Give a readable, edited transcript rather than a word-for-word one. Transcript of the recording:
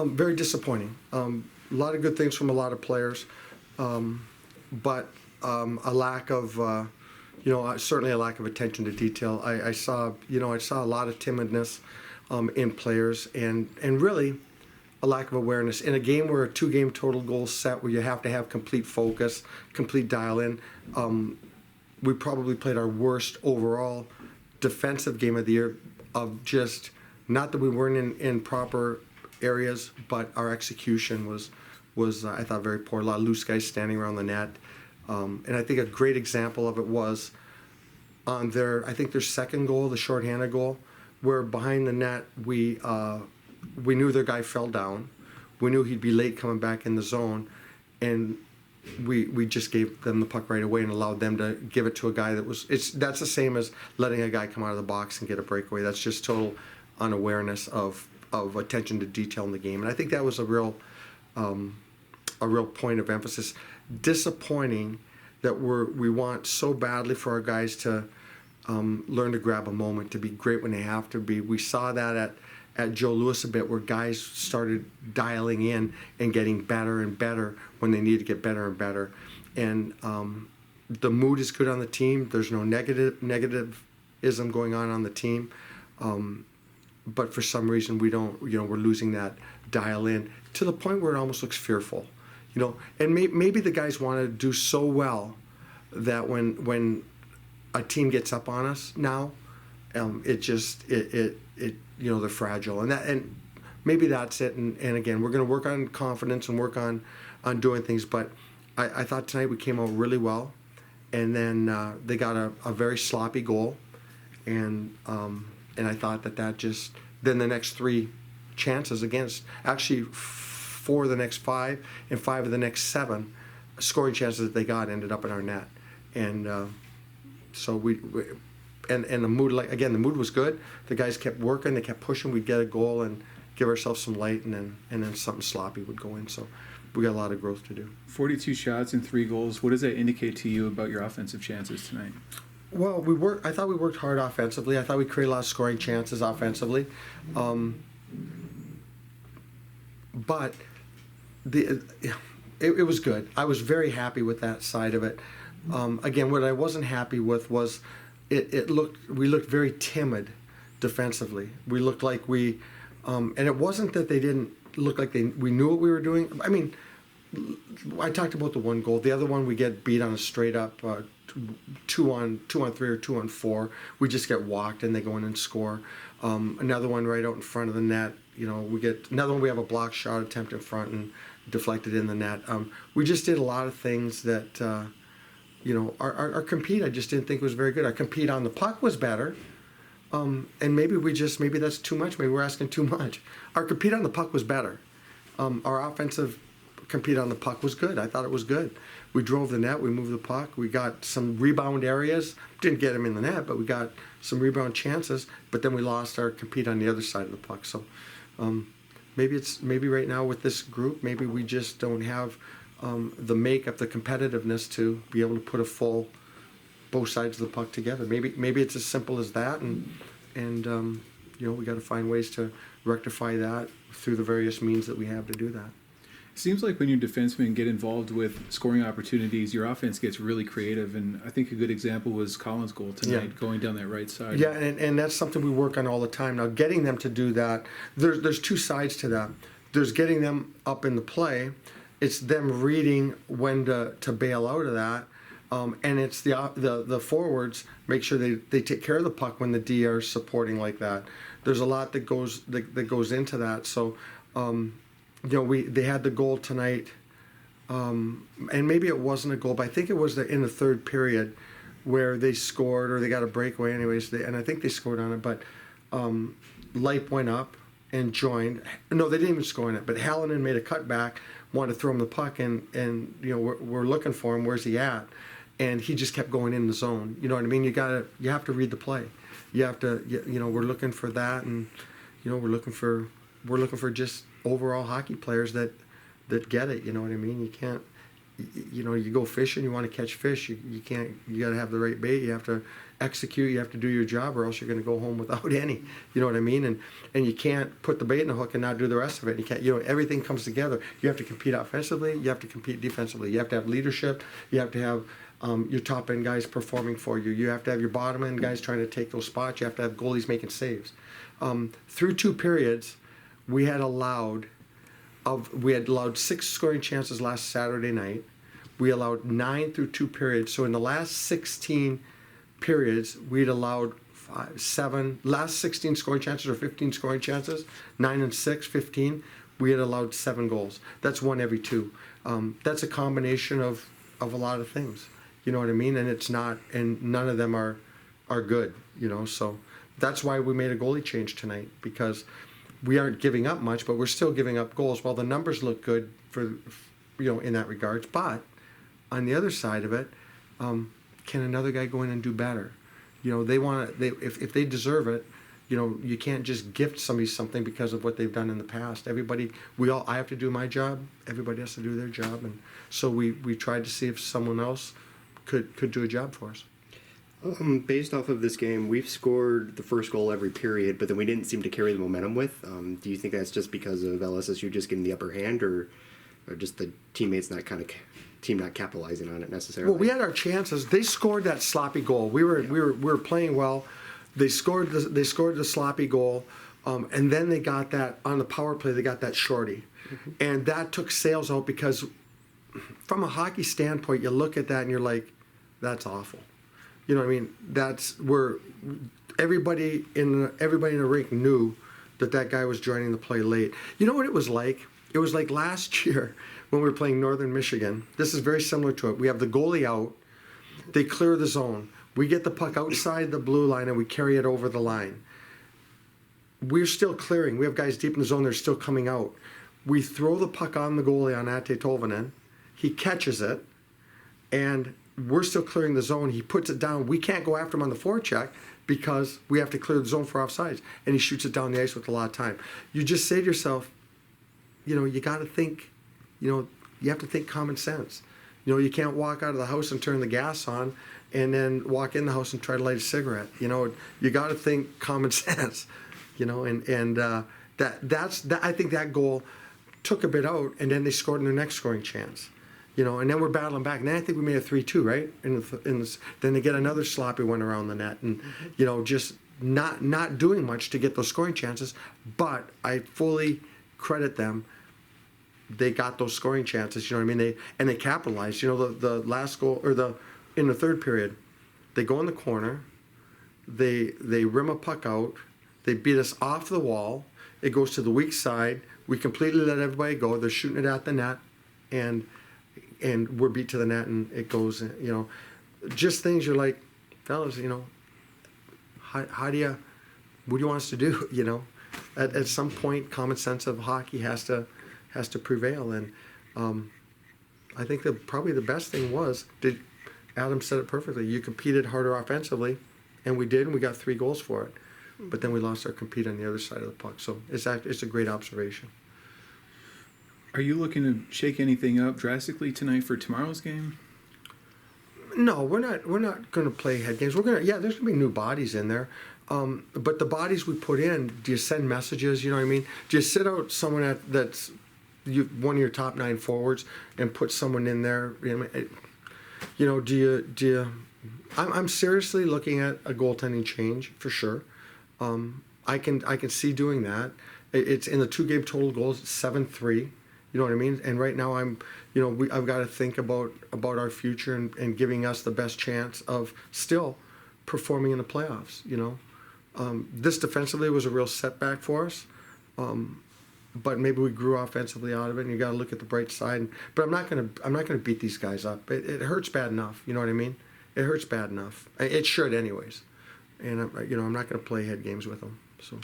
Very disappointing. A lot of good things from a lot of players, but a lack of, certainly a lack of attention to detail. I saw a lot of timidness in players, and really a lack of awareness in a game where a 2-game total goal set, where you have to have complete focus, complete dial-in. We probably played our worst overall defensive game of the year. Of just, not that we weren't in proper areas, but our execution was I thought very poor. A lot of loose guys standing around the net, and I think a great example of it was on their second goal, the shorthanded goal, where behind the net we knew their guy fell down, we knew he'd be late coming back in the zone, and we just gave them the puck right away and allowed them to give it to a guy that's the same as letting a guy come out of the box and get a breakaway. That's just total unawareness of attention to detail in the game, and I think that was a real point of emphasis. Disappointing that we want so badly for our guys to learn to grab a moment, to be great when they have to be. We saw that at Joe Louis a bit, where guys started dialing in and getting better and better when they need to get better and better. And the mood is good on the team. There's no negativism going on the team. But for some reason we're losing that dial in to the point where it almost looks fearful. And maybe the guys want to do so well that when a team gets up on us now, they're fragile, and maybe that's it. And again, we're going to work on confidence and work on doing things. But I thought tonight we came out really well, and then they got a very sloppy goal, and I thought that just then the next 3 chances against, actually 4 of the next 5 and 5 of the next 7 scoring chances that they got ended up in our net, and so we and the mood, the mood was good. The guys kept working, they kept pushing. We'd get a goal and give ourselves some light, and then something sloppy would go in. So we got a lot of growth to do. 42 shots and 3 goals. What does that indicate to you about your offensive chances tonight? Well, I thought we worked hard offensively. I thought we created a lot of scoring chances offensively, but it was good. I was very happy with that side of it. Again, what I wasn't happy with was we looked very timid defensively. We looked like and it wasn't that they didn't look like we knew what we were doing. I mean, I talked about the one goal. The other one, we get beat on a straight up 2-on-3 or 2-on-4. We just get walked and they go in and score. Another one right out in front of the net. We get another one. We have a block shot attempt in front and deflected in the net. We just did a lot of things that our compete, I just didn't think was very good. Our compete on the puck was better. And maybe that's too much. Maybe we're asking too much. Our compete on the puck was better. Our offensive compete on the puck was good. I thought it was good. We drove the net. We moved the puck. We got some rebound areas. Didn't get them in the net, but we got some rebound chances. But then we lost our compete on the other side of the puck. So maybe right now with this group, maybe we just don't have the makeup, the competitiveness to be able to put both sides of the puck together. Maybe it's as simple as that, and we got to find ways to rectify that through the various means that we have to do that. It seems like when your defensemen get involved with scoring opportunities, your offense gets really creative, and I think a good example was Collins' goal tonight, going down that right side. Yeah, and that's something we work on all the time. Now, getting them to do that, there's 2 sides to that. There's getting them up in the play. It's them reading when to bail out of that, and it's the forwards make sure they take care of the puck when the D are supporting like that. There's a lot that goes into that. So, they had the goal tonight, and maybe it wasn't a goal, but I think it was in the third period where they scored, or they got a breakaway anyways, and I think they scored on it. But Leip went up and joined. No, they didn't even score on it, but Hallinan made a cutback, wanted to throw him the puck, and we're looking for him. Where's he at? And he just kept going in the zone. You know what I mean? You have to read the play. You have to. We're looking for that, and we're looking for just overall hockey players that get it. You know what I mean? You can't. you go fishing, you want to catch fish, you can't, you got to have the right bait, you have to execute, you have to do your job, or else you're going to go home without any. You know what I mean? And you can't put the bait in the hook and not do the rest of it. You can't, everything comes together. You have to compete offensively, you have to compete defensively, you have to have leadership, you have to have your top end guys performing for you, you have to have your bottom end guys trying to take those spots, you have to have goalies making saves. Through 2 periods, we had allowed 6 scoring chances last Saturday night. We allowed 9 through 2 periods. So in the last 16 periods, we'd allowed 7. Last 16 scoring chances or 15 scoring chances, 9 and 6, 15. We had allowed 7 goals. That's 1 every 2. That's a combination of a lot of things. You know what I mean? And it's not, and none of them are good. So that's why we made a goalie change tonight, because we aren't giving up much, but we're still giving up goals. Well, the numbers look good for, in that regards. But on the other side of it, can another guy go in and do better? They want to. If they deserve it, you can't just gift somebody something because of what they've done in the past. I have to do my job. Everybody has to do their job, and so we tried to see if someone else could do a job for us. Based off of this game, we've scored the first goal every period, but then we didn't seem to carry the momentum with. Do you think that's just because of LSSU just getting the upper hand, or just the teammates not capitalizing on it necessarily? Well, we had our chances. They scored that sloppy goal. We were playing well. They scored the sloppy goal, and then they got that on the power play. They got that shorty, and that took sales out, because from a hockey standpoint, you look at that and you're like, that's awful. You know what I mean? That's where everybody in the rink knew that guy was joining the play late. You know what it was like? It was like last year when we were playing Northern Michigan. This is very similar to it. We have the goalie out. They clear the zone. We get the puck outside the blue line and we carry it over the line. We're still clearing. We have guys deep in the zone. They're still coming out. We throw the puck on the goalie, on Ate Tolvanen. He catches it, and we're still clearing the zone. He puts it down. We can't go after him on the forecheck because we have to clear the zone for offsides. And he shoots it down the ice with a lot of time. You just say to yourself, you got to think, you have to think common sense. You can't walk out of the house and turn the gas on and then walk in the house and try to light a cigarette. You got to think common sense, I think that goal took a bit out, and then they scored in their next scoring chance. And then we're battling back. And then I think we made a 3-2, right? Then they get another sloppy one around the net, and just not doing much to get those scoring chances. But I fully credit them. They got those scoring chances. You know what I mean? They capitalized. The last goal, or in the third period, they go in the corner. They rim a puck out. They beat us off the wall. It goes to the weak side. We completely let everybody go. They're shooting it at the net, and we're beat to the net, and it goes, just things you're like, fellas, what do you want us to do? At some point, common sense of hockey has to prevail, and I think that probably the best thing was, Adam said it perfectly, you competed harder offensively, and we did, and we got 3 goals for it, but then we lost our compete on the other side of the puck, so it's a great observation. Are you looking to shake anything up drastically tonight for tomorrow's game? No, we're not going to play head games. There's going to be new bodies in there. But the bodies we put in, do you send messages? You know what I mean? Do you sit out someone that's one of your top 9 forwards and put someone in there? Do you? I'm seriously looking at a goaltending change for sure. I can see doing that. It's in the 2-game total goals, 7-3. You know what I mean? And right now I've got to think about our future and giving us the best chance of still performing in the playoffs. This defensively was a real setback for us, but maybe we grew offensively out of it. And you got to look at the bright side. But I'm not gonna beat these guys up. It hurts bad enough. You know what I mean? It hurts bad enough. It should anyways. And I'm not gonna play head games with them. So.